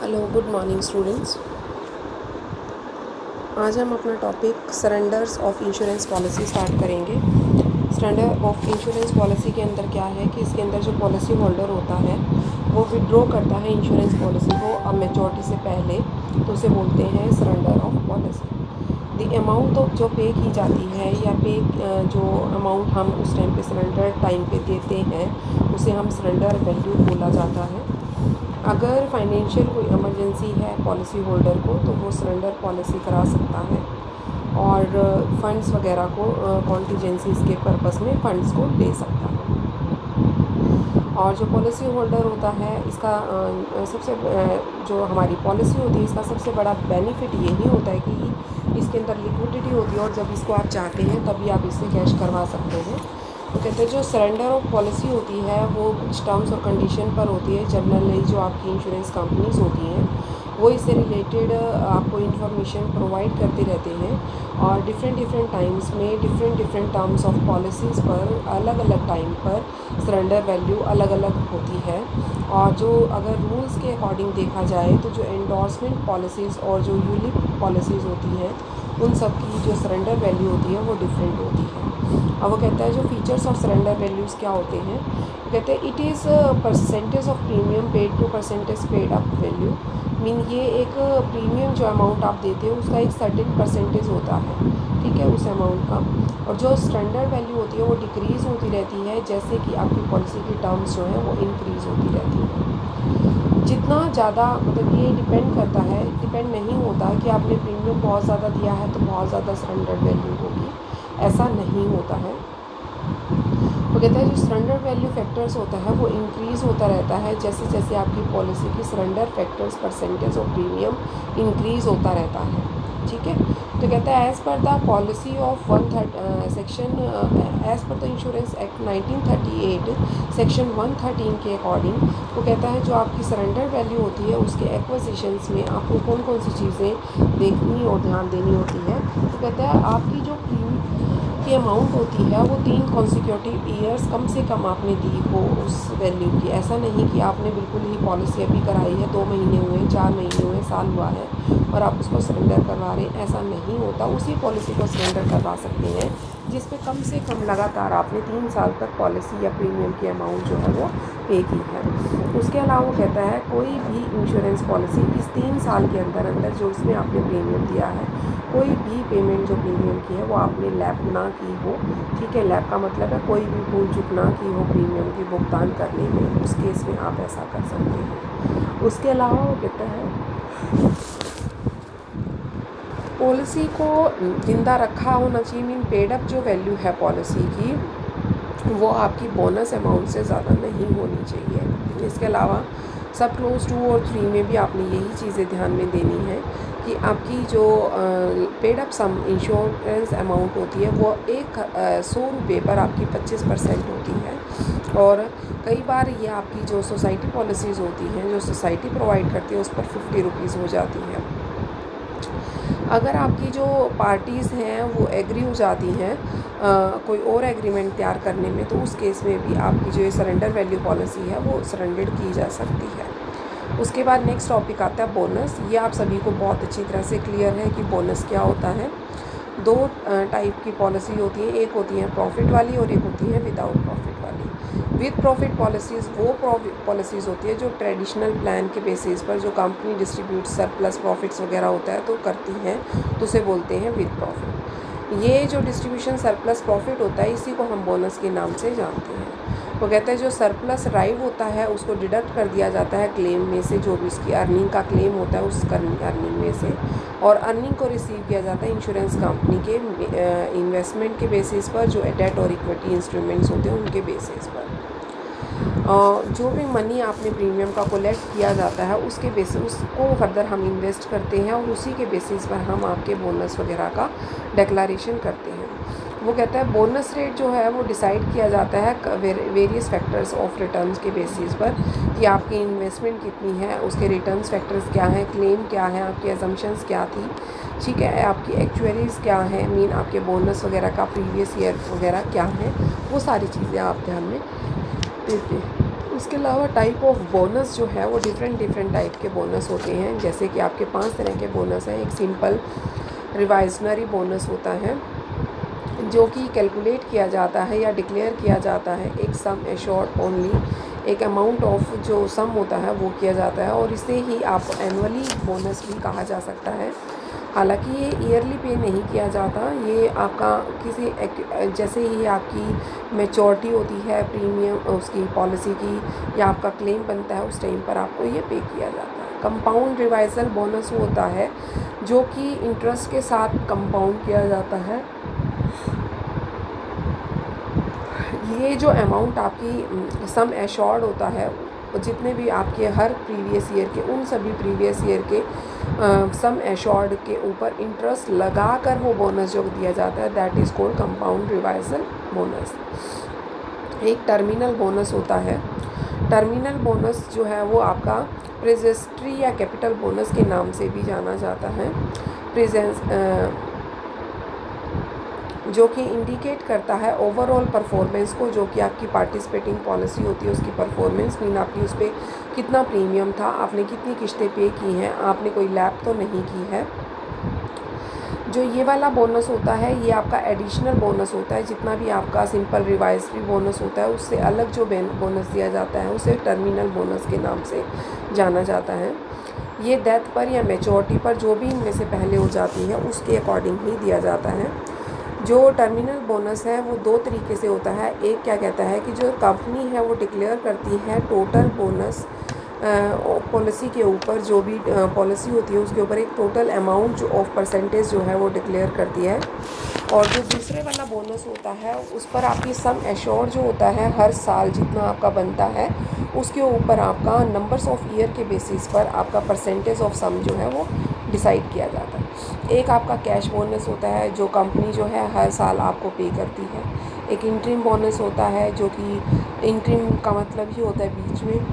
Hello, good morning students. आज हम अपना topic surrenders of insurance policy start करेंगे। सरेंडर ऑफ इंश्योरेंस पॉलिसी के अंदर क्या है कि इसके अंदर जो पॉलिसी होल्डर होता है वो विड्रॉ करता है इंश्योरेंस पॉलिसी को अब मैच्योरिटी से पहले, तो उसे बोलते हैं surrender of policy. The amount तो जो पे की जाती है या जो अमाउंट हम उस टाइम पे सरेंडर टाइम पे देते हैं उसे हम सरेंडर वैल्यू बोला जाता है। अगर फाइनेंशियल कोई इमरजेंसी है पॉलिसी होल्डर को तो वो सरेंडर पॉलिसी करा सकता है और फंड्स वगैरह को कॉन्टीजेंसीज़ के पर्पस में फ़ंड्स को दे सकता है। और जो पॉलिसी होल्डर होता है इसका जो हमारी पॉलिसी होती है इसका सबसे बड़ा बेनिफिट यही होता है कि इसके अंदर लिक्विडिटी होती है और जब इसको आप चाहते हैं तभी आप इससे कैश करवा सकते हैं। तो कहते हैं जो सरेंडर ऑफ पॉलिसी होती है वो कुछ टर्म्स और कंडीशन पर होती है। जनरली जो आपकी इंश्योरेंस कंपनीज होती हैं वो इससे रिलेटेड आपको इन्फॉर्मेशन प्रोवाइड करते रहते हैं और डिफरेंट टाइम्स में डिफरेंट टर्म्स ऑफ पॉलिसीज़ पर अलग अलग टाइम पर सरेंडर वैल्यू अलग अलग होती है। और जो अगर रूल्स के अकॉर्डिंग देखा जाए तो जो एंडोर्समेंट पॉलिसीज़ और जो यूलिप पॉलिसीज़ होती हैं उन सब की जो सरेंडर वैल्यू होती है वो डिफरेंट होती है। अब वो कहता है जो फीचर्स ऑफ सरेंडर वैल्यूज़ क्या होते हैं, कहते हैं it is percentage of premium paid to percentage paid up value. Mean ये एक प्रीमियम जो अमाउंट आप देते हो उसका एक सर्टेन परसेंटेज होता है, ठीक है, उस अमाउंट का। और जो स्टैंडर्ड वैल्यू होती है वो डिक्रीज़ होती रहती है जैसे कि आपकी पॉलिसी की टर्म्स जो हैं वो इंक्रीज़ होती रहती है। जितना ज़्यादा मतलब ये डिपेंड करता है, डिपेंड नहीं होता कि आपने प्रीमियम बहुत ज़्यादा दिया है तो बहुत ज़्यादा सरेंडर वैल्यू होगी, ऐसा नहीं होता है। वो कहता है जो सरेंडर वैल्यू फैक्टर्स होता है वो इंक्रीज़ होता रहता है जैसे जैसे आपकी पॉलिसी की surrender factors percentage of premium increase होता रहता है, ठीक है। तो कहता है as per the policy of section as per the insurance act 1938 section 113 के अकॉर्डिंग वो कहता है जो आपकी सरेंडर वैल्यू होती है उसके एक्विजिशंस में आपको कौन कौन सी चीज़ें देखनी और ध्यान देनी होती है। तो कहता है आपकी जो की अमाउंट होती है वो 3 कॉन्सिक्यूटिव ईयर्स कम से कम आपने दी हो उस वैल्यू की। ऐसा नहीं कि आपने बिल्कुल ही पॉलिसी अभी कराई है, 2 महीने हुए, 4 महीने हुए, साल हुआ है और आप उसको सरेंडर करवा रहे हैं, ऐसा नहीं होता। उसी पॉलिसी को सरेंडर करवा सकते हैं जिस पे कम से कम लगातार आपने 3 साल तक पॉलिसी या प्रीमियम की अमाउंट जो है वो पे की है। उसके अलावा वो कहता है कोई भी इंश्योरेंस पॉलिसी इस 3 साल के अंदर जो उसमें आपने प्रीमियम दिया है कोई भी पेमेंट जो प्रीमियम की है वो आपने लैप ना की हो, ठीक है। लैप का मतलब है कोई भी भूल चूक ना की हो प्रीमियम की भुगतान करने में, उस केस में आप ऐसा कर सकते हैं। उसके अलावा वो कहता है पॉलिसी को जिंदा रखा होना चाहिए। मीन पेड अप जो वैल्यू है पॉलिसी की वो आपकी बोनस अमाउंट से ज़्यादा नहीं होनी चाहिए। इसके अलावा सब क्लोज 2 और 3 में भी आपने यही चीज़ें ध्यान में देनी है कि आपकी जो paid up sum insurance amount होती है वो 100 रुपये पर आपकी 25% होती है। और कई बार ये आपकी जो सोसाइटी पॉलिसीज़ होती हैं जो सोसाइटी प्रोवाइड करती है उस पर 50 रुपीज़ हो जाती है। अगर आपकी जो पार्टीज़ हैं वो एग्री हो जाती हैं कोई और एग्रीमेंट तैयार करने में तो उस केस में भी आपकी जो ये सरेंडर वैल्यू पॉलिसी है वो सरेंडर की जा सकती है। उसके बाद नेक्स्ट टॉपिक आता है बोनस। ये आप सभी को बहुत अच्छी तरह से क्लियर है कि बोनस क्या होता है। 2 टाइप की पॉलिसी होती है, एक होती है प्रॉफिट वाली और एक होती है विदाउट प्रॉफिट वाली। विद प्रॉफिट पॉलिसीज़ वो पॉलिसीज़ होती है जो ट्रेडिशनल प्लान के बेसिस पर जो कंपनी डिस्ट्रीब्यूट सरप्लस प्रॉफिट्स वगैरह होता है तो करती हैं, तो उसे बोलते हैं विद प्रॉफिट। ये जो डिस्ट्रीब्यूशन सरप्लस प्रॉफिट होता है इसी को हम बोनस के नाम से जानते हैं। वो कहते हैं जो सरप्लस राइव होता है उसको डिडक्ट कर दिया जाता है क्लेम में से, जो भी उसकी अर्निंग का क्लेम होता है उस अर्निंग में से, और अर्निंग को रिसीव किया जाता है इंश्योरेंस कंपनी के इन्वेस्टमेंट के बेसिस पर, जो डेट और इक्विटी इंस्ट्रूमेंट्स होते हैं उनके बेसिस पर। जो भी मनी आपने प्रीमियम का कलेक्ट किया जाता है उसके बेसिस उसको फर्दर हम इन्वेस्ट करते हैं और उसी के बेसिस पर हम आपके बोनस वगैरह का डिक्लेरेशन करते हैं। वो कहता है बोनस रेट जो है वो डिसाइड किया जाता है वेरियस फैक्टर्स ऑफ रिटर्न्स के बेसिस पर कि आपकी इन्वेस्टमेंट कितनी है, उसके रिटर्न्स फैक्टर्स क्या हैं, क्लेम क्या है, आपकी अजम्पशंस क्या थी, ठीक है, आपकी एक्चुअरीज़ क्या है, मीन आपके बोनस वगैरह का प्रीवियस ईयर वगैरह क्या है, वो सारी चीज़ें आप ध्यान में देते हैं। उसके अलावा टाइप ऑफ बोनस जो है वो डिफरेंट टाइप के बोनस होते हैं। जैसे कि आपके 5 तरह के बोनस हैं। एक सिंपल रिवाइजनरी बोनस होता है जो कि कैलकुलेट किया जाता है या डिक्लेयर किया जाता है। एक सम एश्योर्ड ओनली, एक अमाउंट ऑफ जो सम होता है वो किया जाता है, और इसे ही आप एनुअली बोनस भी कहा जा सकता है। हालांकि ये ईयरली पे नहीं किया जाता, ये आपका किसी जैसे ही आपकी मैच्योरिटी होती है प्रीमियम उसकी पॉलिसी की या आपका क्लेम बनता है उस टाइम पर आपको ये पे किया जाता है। कंपाउंड रिवाइजल बोनस होता है जो कि इंटरेस्ट के साथ कंपाउंड किया जाता है। ये जो अमाउंट आपकी सम एश्योर्ड होता है, जितने भी आपके हर प्रीवियस ईयर के उन सभी प्रीवियस ईयर के सम एश्योर्ड के ऊपर इंटरेस्ट लगाकर वो बोनस जो दिया जाता है, that is called compound reversionary bonus. एक टर्मिनल बोनस होता है। टर्मिनल बोनस जो है वो आपका प्रेजेस्ट्री या कैपिटल बोनस के नाम से भी जाना जाता है। जो कि इंडिकेट करता है ओवरऑल परफॉर्मेंस को, जो कि आपकी पार्टिसिपेटिंग पॉलिसी होती है उसकी परफॉर्मेंस, मीन आपकी उस पर कितना प्रीमियम था, आपने कितनी किस्तें पे की हैं, आपने कोई लैप तो नहीं की है। जो ये वाला बोनस होता है ये आपका एडिशनल बोनस होता है। जितना भी आपका सिंपल रिवाइजरी बोनस होता है उससे अलग जो बोनस दिया जाता है उसे टर्मिनल बोनस के नाम से जाना जाता है। ये डेथ पर या मैच्योरिटी पर जो भी इनमें से पहले हो जाती है उसके अकॉर्डिंग ही दिया जाता है। जो टर्मिनल बोनस है वो 2 तरीके से होता है। एक क्या कहता है कि जो कंपनी है वो डिक्लेयर करती है टोटल बोनस पॉलिसी के ऊपर, जो भी पॉलिसी होती है उसके ऊपर एक टोटल अमाउंट जो ऑफ परसेंटेज जो है वो डिक्लेयर करती है। और जो दूसरे वाला बोनस होता है उस पर आपकी सम एश्योर्ड जो होता है हर साल जितना आपका बनता है उसके ऊपर आपका नंबर्स ऑफ ईयर के बेसिस पर आपका परसेंटेज ऑफ सम जो है वो डिसाइड किया जाता है। एक आपका कैश बोनस होता है जो कंपनी जो है हर साल आपको पे करती है। एक इंटरिम बोनस होता है जो कि इंटरिम का मतलब ही होता है बीच में,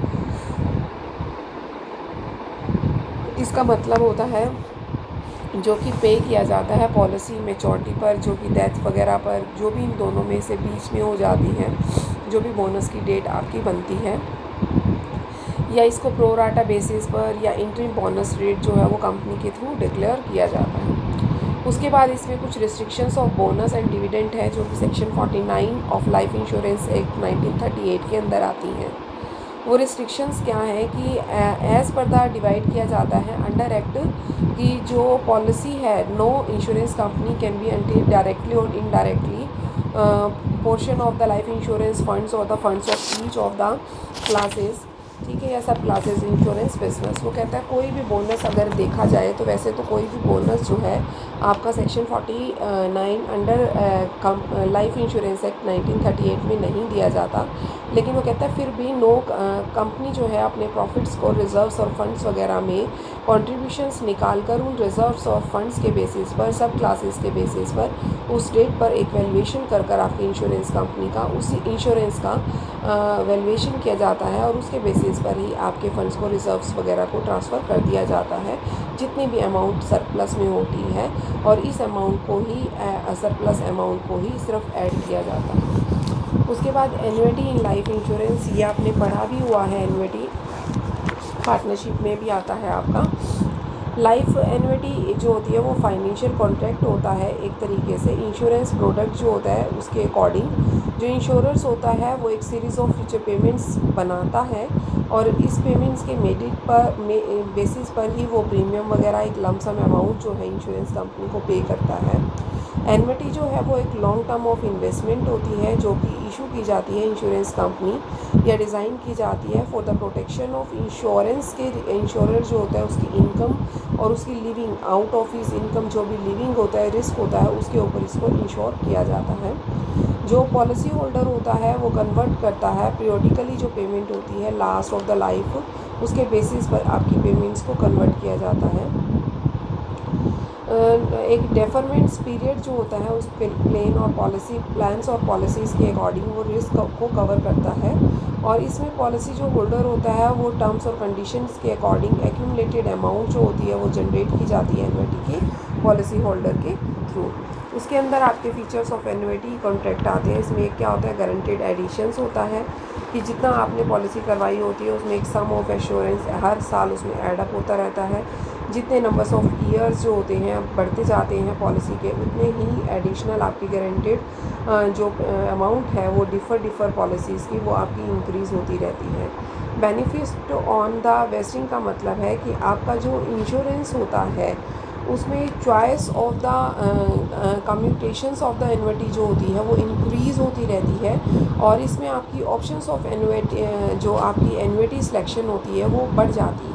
इसका मतलब होता है जो कि पे किया जाता है पॉलिसी मैच्योरिटी पर, जो कि डेथ वगैरह पर, जो भी इन दोनों में से बीच में हो जाती है, जो भी बोनस की डेट आपकी बनती है, या इसको प्रोराटा बेसिस पर या इंटरिम बोनस रेट जो है वो कंपनी के थ्रू डिक्लेयर किया जाता है। उसके बाद इसमें कुछ restrictions of bonus and dividend है जो कि section 49 of life insurance act 1938 के अंदर आती हैं। वो रिस्ट्रिक्शंस क्या हैं कि एज़ पर द डिवाइड किया जाता है अंडर एक्ट कि जो पॉलिसी है no insurance company can be entered directly और indirectly portion of the life insurance funds और the funds of each of the classes, ठीक है, या सब क्लासेस इंश्योरेंस बिजनेस। वो कहता है कोई भी बोनस अगर देखा जाए तो वैसे तो कोई भी बोनस जो है आपका section 49 under life insurance act 1938 में नहीं दिया जाता, लेकिन वो कहता है फिर भी कंपनी जो है अपने प्रॉफिट्स को रिजर्व्स और फंड्स वगैरह में कॉन्ट्रीब्यूशंस निकाल कर उन रिजर्व्स और फंड्स के बेसिस पर, सब क्लासेस के बेसिस पर उस डेट पर एक वैल्यूएशन कर आपकी इंश्योरेंस कंपनी का उसी इंश्योरेंस का वैल्यूएशन किया जाता है और उसके बेसिस पर ही आपके फंड्स को, रिजर्व्स वगैरह को ट्रांसफ़र कर दिया जाता है जितनी भी अमाउंट सरप्लस में होती है, और इस अमाउंट को ही सरप्लस अमाउंट को ही सिर्फ ऐड किया जाता है। उसके बाद एन्युटी इन लाइफ इंश्योरेंस, ये आपने पढ़ा भी हुआ है, एन्युटी पार्टनरशिप में भी आता है आपका। लाइफ एन्युटी जो होती है वो फाइनेंशियल कॉन्ट्रैक्ट होता है एक तरीके से, इंश्योरेंस प्रोडक्ट जो होता है उसके अकॉर्डिंग जो इंश्योरेंस होता है वो एक सीरीज़ ऑफ फ्यूचर पेमेंट्स बनाता है और इस पेमेंट्स के बेसिस पर ही वो प्रीमियम वगैरह एक लमसम अमाउंट जो है इंश्योरेंस कंपनी को पे करता है। एन्युटी जो है वो एक लॉन्ग टर्म ऑफ इन्वेस्टमेंट होती है जो कि इशू की जाती है इंश्योरेंस कंपनी या डिज़ाइन की जाती है for the protection of insurance के इंश्योरर जो होता है उसकी इनकम और उसकी living out of his income, जो भी लिविंग होता है, रिस्क होता है, उसके ऊपर इसको इंश्योर किया जाता है। जो पॉलिसी होल्डर होता है वो कन्वर्ट करता है पीरियडिकली, जो पेमेंट होती है लास्ट ऑफ द लाइफ, उसके बेसिस पर आपकी पेमेंट्स को कन्वर्ट किया जाता है। एक डेफरमेंट्स पीरियड जो होता है उस प्लान्स और पॉलिसीज़ के अकॉर्डिंग वो रिस्क को कवर करता है और इसमें पॉलिसी जो होल्डर होता है वो टर्म्स और कंडीशंस के अकॉर्डिंग एक्यूमुलेटेड अमाउंट जो होती है वो जनरेट की जाती है एन्युटी के पॉलिसी होल्डर के थ्रू। उसके अंदर आपके फीचर्स ऑफ एन्युटी कॉन्ट्रैक्ट आते हैं। इसमें क्या होता है, गारंटेड एडिशंस होता है कि जितना आपने पॉलिसी करवाई होती है उसमें एक सम ऑफ एश्योरेंस हर साल उसमें ऐड अप होता रहता है। जितने नंबर्स ऑफ ईयर्स जो होते हैं बढ़ते जाते हैं पॉलिसी के, उतने ही एडिशनल आपकी गारंटेड जो अमाउंट है वो डिफ़र पॉलिसीज़ की वो आपकी इंक्रीज़ होती रहती है। बेनिफिट ऑन द वेस्टिंग का मतलब है कि आपका जो इंश्योरेंस होता है उसमें choice of the commutations of the annuity जो होती है वो इंक्रीज़ होती रहती है, और इसमें आपकी ऑप्शंस ऑफ एन्युटी जो आपकी एन्युटी सिलेक्शन होती है वो बढ़ जाती है।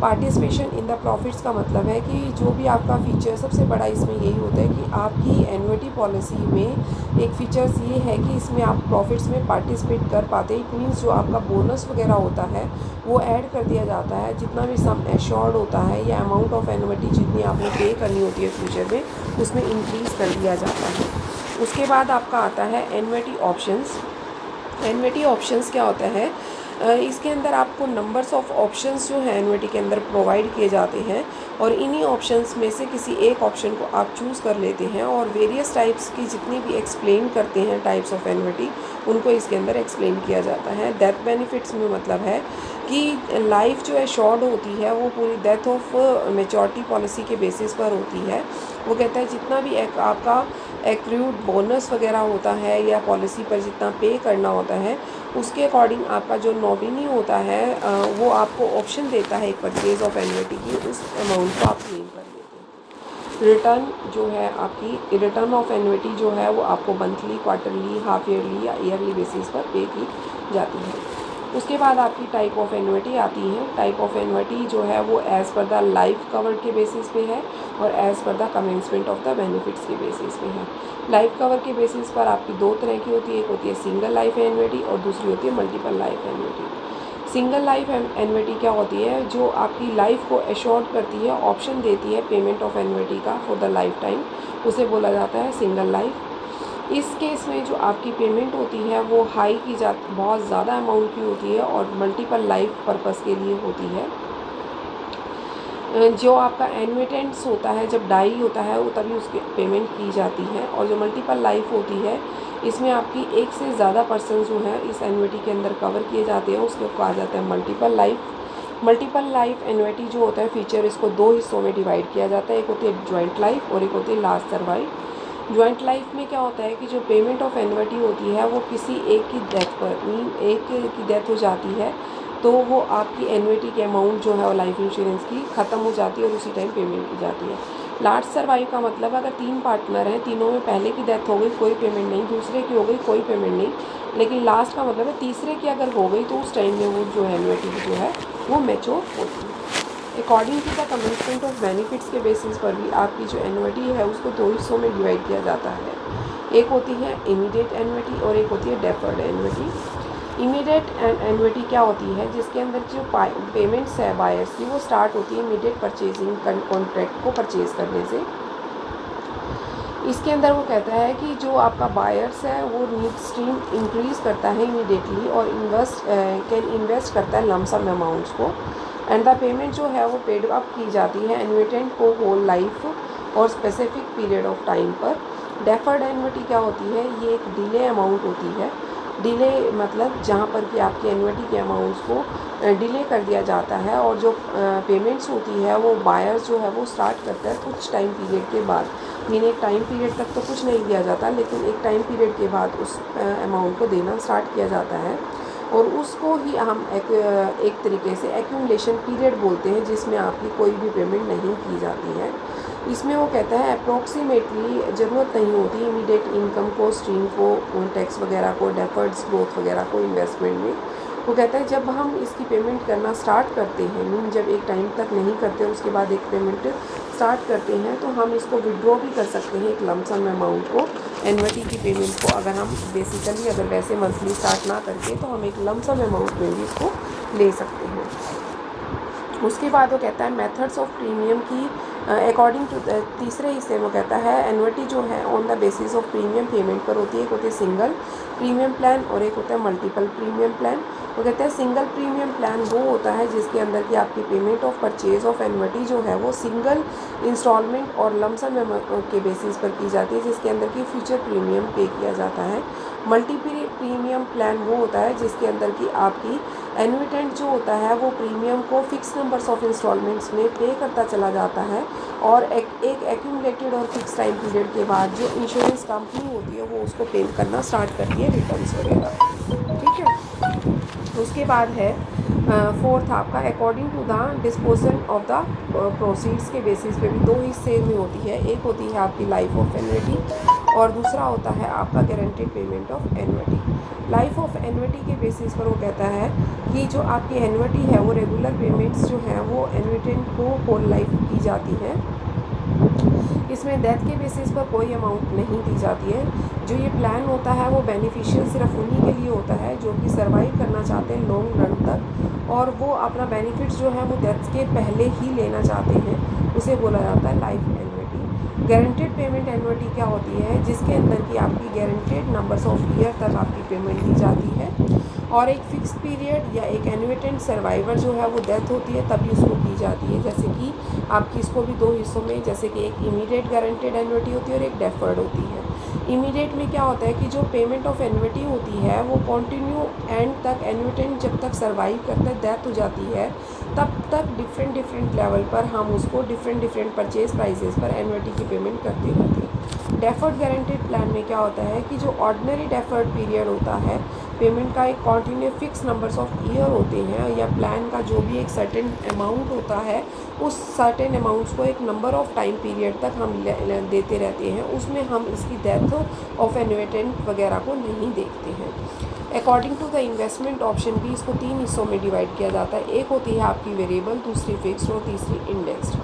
पार्टिसिपेशन इन द प्रॉफिट्स का मतलब है कि जो भी आपका फ़ीचर सबसे बड़ा इसमें यही होता है कि आपकी एन्युटी पॉलिसी में एक फ़ीचर्स ये है कि इसमें आप प्रॉफिट्स में पार्टिसिपेट कर पाते हैं। इट मीन्स जो आपका बोनस वगैरह होता है वो ऐड कर दिया जाता है। जितना भी सम एश्योर्ड होता है या अमाउंट ऑफ एन्युटी जितनी आपने पे करनी होती है फ्यूचर में उसमें इंक्रीज़ कर दिया जाता है। उसके बाद आपका आता है एन्युटी ऑप्शंस। एन्युटी ऑप्शंस क्या होता है, इसके अंदर आपको नंबर्स ऑफ ऑप्शंस जो है एन्युटी के अंदर प्रोवाइड किए जाते हैं, और इन्हीं ऑप्शंस में से किसी एक ऑप्शन को आप चूज़ कर लेते हैं और वेरियस टाइप्स की जितनी भी एक्सप्लेन करते हैं टाइप्स ऑफ एन्युटी उनको इसके अंदर एक्सप्लेन किया जाता है। डेथ बेनिफिट्स में मतलब है कि लाइफ जो एश्योर्ड होती है वो पूरी डेथ ऑफ मेचोरिटी पॉलिसी के बेसिस पर होती है। वो कहता है जितना भी आपका एक्रूड बोनस वगैरह होता है या पॉलिसी पर जितना पे करना होता है उसके अकॉर्डिंग आपका जो नॉमिनी होता है वो आपको ऑप्शन देता है एक परचेज ऑफ एन्युटी की, उस अमाउंट को आप क्लेम कर लेते हैं। रिटर्न जो है आपकी रिटर्न ऑफ एन्युटी जो है वो आपको मंथली, क्वार्टरली, हाफ ईयरली या ईयरली बेसिस पर पे की जाती है। उसके बाद आपकी टाइप ऑफ एन्युटी आती है। टाइप ऑफ एन्युटी जो है वो as per the life cover के बेसिस पे है और as per the commencement of the benefits के बेसिस पे है। लाइफ कवर के बेसिस पर आपकी दो तरह की होती है, एक होती है सिंगल लाइफ एन्युटी और दूसरी होती है multiple life annuity. Single life annuity क्या होती है, जो आपकी लाइफ को एश्योर्ड करती है, ऑप्शन देती है पेमेंट ऑफ एन्युटी का फॉर द लाइफ टाइम, उसे बोला जाता है सिंगल लाइफ। इस केस में जो आपकी पेमेंट होती है वो हाई की जाती, बहुत ज़्यादा अमाउंट की होती है और मल्टीपल लाइफ पर्पस के लिए होती है। जो आपका एन्युटेंट्स होता है जब डाई होता है वो तभी उसकी पेमेंट की जाती है, और जो मल्टीपल लाइफ होती है इसमें आपकी एक से ज़्यादा पर्सन जो है इस एन्युटी के अंदर कवर किए जाते हैं, उसको कहा जाता है multiple life. Multiple life annuity जो होता है फीचर, इसको दो हिस्सों में डिवाइड किया जाता है, एक होती है जॉइंट लाइफ और एक होती है लास्ट सर्वाइव। जॉइंट लाइफ में क्या होता है कि जो पेमेंट ऑफ एन्युटी होती है वो किसी एक की डेथ पर, एक की डेथ हो जाती है तो वो आपकी एन्युटी के अमाउंट जो है वो लाइफ इंश्योरेंस की ख़त्म हो जाती है और उसी टाइम पेमेंट की जाती है। लास्ट सर्वाइव का मतलब अगर 3 पार्टनर हैं, तीनों में पहले की डेथ हो गई कोई पेमेंट नहीं, दूसरे की हो गई कोई पेमेंट नहीं, लेकिन लास्ट का मतलब है तीसरे की अगर हो गई तो उस टाइम में वो जो एन्युटी जो है वो मैच्योर होती है। According to the commencement of benefits के बेसिस पर भी आपकी जो एन्युटी है उसको दो हिस्सों में डिवाइड किया जाता है। एक होती है इमीडिएट एन्युटी और एक होती है डेफर्ड एन्युटी। इमीडिएट एन्युटी क्या होती है, जिसके अंदर जो पेमेंट्स है बायर्स की वो स्टार्ट होती है इमीडिएट परचेजिंग कॉन्ट्रैक्ट को परचेज़ करने से। इसके अंदर वो कहता है कि जो आपका बायर्स है वो नीड स्ट्रीम इंक्रीज़ करता है इमीडिएटली और कैन इन्वेस्ट करता है लमसम अमाउंट्स को, एंड द पेमेंट जो है वो पेड अप की जाती है एन्युटेंट को होल लाइफ और स्पेसिफिक पीरियड ऑफ टाइम पर। डेफर्ड एन्युटी क्या होती है, ये एक डिले अमाउंट होती है। डिले मतलब जहाँ पर कि आपकी एन्युटी के अमाउंट्स को डिले कर दिया जाता है, और जो पेमेंट्स होती है वो बायर्स जो है वो स्टार्ट करता है कुछ टाइम पीरियड के बाद। मीन एक टाइम पीरियड तक तो कुछ नहीं दिया जाता, लेकिन एक टाइम पीरियड के बाद उस अमाउंट को देना स्टार्ट किया जाता है, और उसको ही हम एक तरीके से एक्यूमुलेशन पीरियड बोलते हैं, जिसमें आपकी कोई भी पेमेंट नहीं की जाती है। इसमें वो कहता है अप्रोक्सीमेटली ज़रूरत नहीं होती इमीडिएट इनकम को, स्ट्रीम को, टैक्स वगैरह को, डेफर्ड्स ग्रोथ वगैरह को इन्वेस्टमेंट में। वो कहता है जब हम इसकी पेमेंट करना स्टार्ट करते हैं, मीन जब एक टाइम तक नहीं करते उसके बाद एक पेमेंट स्टार्ट करते हैं, तो हम इसको विड्रॉ भी कर सकते हैं एक लमसम अमाउंट को, एन्युटी की पेमेंट को। अगर हम बेसिकली अगर वैसे मंथली स्टार्ट ना करके तो हम एक लमसम अमाउंट में भी इसको ले सकते हैं। उसके बाद वो कहता है मेथड्स ऑफ प्रीमियम की अकॉर्डिंग टू तीसरे हिस्से में कहता है एन्युटी जो है on the basis of premium payment पर होती है। एक होती है सिंगल प्रीमियम प्लान और एक होता है मल्टीपल प्रीमियम प्लान। वो कहते हैं सिंगल प्रीमियम प्लान वो होता है जिसके अंदर की आपकी payment of purchase of annuity जो है वो सिंगल इंस्टॉलमेंट और लमसम के बेसिस पर की जाती है, जिसके अंदर की फ्यूचर प्रीमियम पे किया जाता है। मल्टी प्रीमियम प्लान वो होता है जिसके अंदर की आपकी एन्युटेंट जो होता है वो प्रीमियम को फिक्स नंबर्स ऑफ इंस्टॉलमेंट्स में पे करता चला जाता है और एक एक्यूमुलेटेड और फिक्स टाइम पीरियड के बाद जो इंश्योरेंस कंपनी होती है वो उसको पे करना स्टार्ट करती है, रिटर्न्स वगैरह। ठीक है, उसके बाद है फोर्थ आपका according to the disposal of the proceeds के बेसिस पे भी दो हिस्से में होती है। एक होती है आपकी लाइफ ऑफ एन्युटी और दूसरा होता है आपका guaranteed payment of annuity. Life of annuity के बेसिस पर वो कहता है कि जो आपकी एन्युटी है वो रेगुलर पेमेंट्स जो हैं वो एन्युटेंट को होल लाइफ की जाती है। इसमें डेथ के बेसिस पर कोई अमाउंट नहीं दी जाती है। जो ये प्लान होता है वो बेनिफिशियल सिर्फ उन्हीं के लिए होता है जो कि सर्वाइव करना चाहते हैं लॉन्ग रन तक और वो अपना बेनिफिट्स जो है वो डेथ के पहले ही लेना चाहते हैं, उसे बोला जाता है life annuity. Guaranteed payment annuity क्या होती है, जिसके अंदर की आपकी गारंटेड नंबर्स ऑफ ईयर तक आपकी पेमेंट दी जाती है और एक फिक्स पीरियड या एक एन्युटेंट सर्वाइवर जो है वो डेथ होती है तभी उसको की जाती है। जैसे कि आपकी इसको भी दो हिस्सों में, जैसे कि एक इमीडिएट गारंटेड एन्युटी होती है और एक डेफर्ड होती है। इमीडिएट में क्या होता है कि जो पेमेंट ऑफ एन्युटी होती है वो कंटिन्यू एंड तक एन्युटेंट जब तक सर्वाइव करता है, डेथ हो जाती है, तब तक डिफरेंट लेवल पर हम उसको डिफरेंट परचेज प्राइसेस पर एन्युटी की पेमेंट करते रहते हैं। डेफर्ड गारंटेड प्लान में क्या होता है कि जो ऑर्डिनरी डेफर्ड पीरियड होता है पेमेंट का एक continue fix numbers of year होते हैं या प्लान का जो भी एक सर्टेन अमाउंट होता है उस सर्टेन अमाउंट्स को एक नंबर ऑफ टाइम पीरियड तक हम देते रहते हैं, उसमें हम इसकी डेथ ऑफ एन्युटेंट वगैरह को नहीं देखते हैं। According to the investment option भी इसको तीन हिस्सों में डिवाइड किया जाता है। एक होती है आपकी वेरिएबल, दूसरी फिक्स्ड और तीसरी इंडेक्स्ड।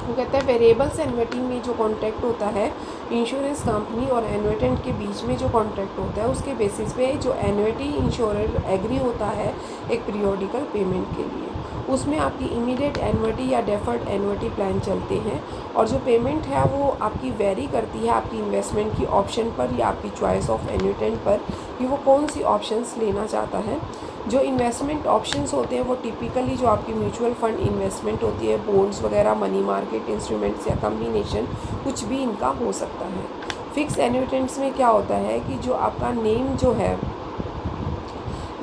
वो कहते हैं वेरिएबल्स एन्युटी में जो कॉन्ट्रैक्ट होता है इंश्योरेंस कंपनी और एन्युटेंट के बीच में जो कॉन्ट्रैक्ट होता है उसके बेसिस पे जो एन्युटी इंश्योरर एग्री होता है एक पीरियोडिकल पेमेंट के लिए, उसमें आपकी इमीडिएट एन्युटी या डेफर्ड एन्युटी प्लान चलते हैं और जो पेमेंट है वो आपकी वेरी करती है आपकी इन्वेस्टमेंट की ऑप्शन पर या आपकी चॉइस ऑफ एन्युटेंट पर कि वो कौन सी ऑप्शंस लेना चाहता है। जो इन्वेस्टमेंट ऑप्शंस होते हैं वो टिपिकली जो आपकी म्यूचुअल फंड इन्वेस्टमेंट होती है, बॉन्ड्स वगैरह, मनी मार्केट इंस्ट्रूमेंट्स या कम्बिनेशन कुछ भी इनका हो सकता है। फिक्स एन्युटेंट्स में क्या होता है कि जो आपका नेम जो है,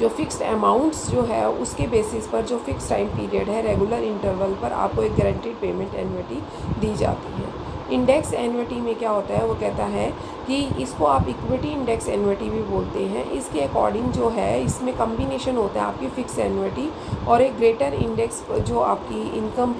जो फिक्स्ड अमाउंट्स जो है उसके बेसिस पर जो फिक्स टाइम पीरियड है रेगुलर इंटरवल पर आपको एक गारंटीड पेमेंट एन्युटी दी जाती है। इंडेक्स एन्युटी में क्या होता है, वो कहता है कि इसको आप इक्विटी इंडेक्स एन्युटी भी बोलते हैं। इसके अकॉर्डिंग जो है इसमें कम्बिनेशन होता है आपकी फिक्स एन्युटी और एक ग्रेटर इंडेक्स जो आपकी इनकम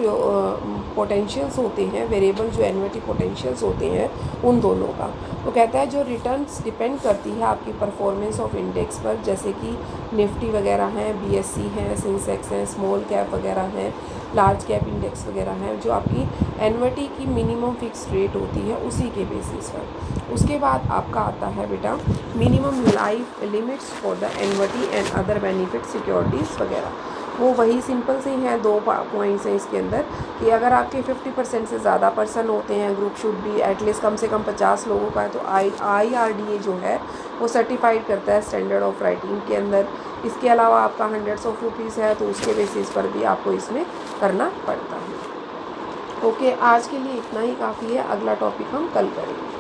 पोटेंशियल्स होते हैं, वेरिएबल जो एन्युटी पोटेंशियल्स होते हैं उन दोनों का। वो कहता है जो रिटर्न्स डिपेंड करती है आपकी परफॉर्मेंस ऑफ इंडेक्स पर, जैसे कि निफ्टी वगैरह हैं, BSE हैं, सेंसेक्स हैं, स्मॉल कैप वगैरह हैं, लार्ज कैप इंडेक्स वगैरह हैं, जो आपकी एन्युटी की मिनिमम फिक्स रेट होती है उसी के बेसिस पर। उसके बाद आपका आता है बेटा minimum life limits for the annuity and other benefit securities वगैरह। वो वही सिंपल से हैं, दो पॉइंट्स हैं इसके अंदर कि अगर आपके 50% से ज़्यादा पर्सन होते हैं, ग्रुप शुड भी एटलीस्ट कम से कम 50 लोगों का है, तो IRDA जो है वो सर्टिफाइड करता है स्टैंडर्ड ऑफ राइटिंग के अंदर। इसके अलावा आपका हंड्रेड्स ऑफ रुपीज़ है तो उसके बेसिस पर भी आपको इसमें करना पड़ता है। ओके, आज के लिए इतना ही काफ़ी है, अगला टॉपिक हम कल करेंगे।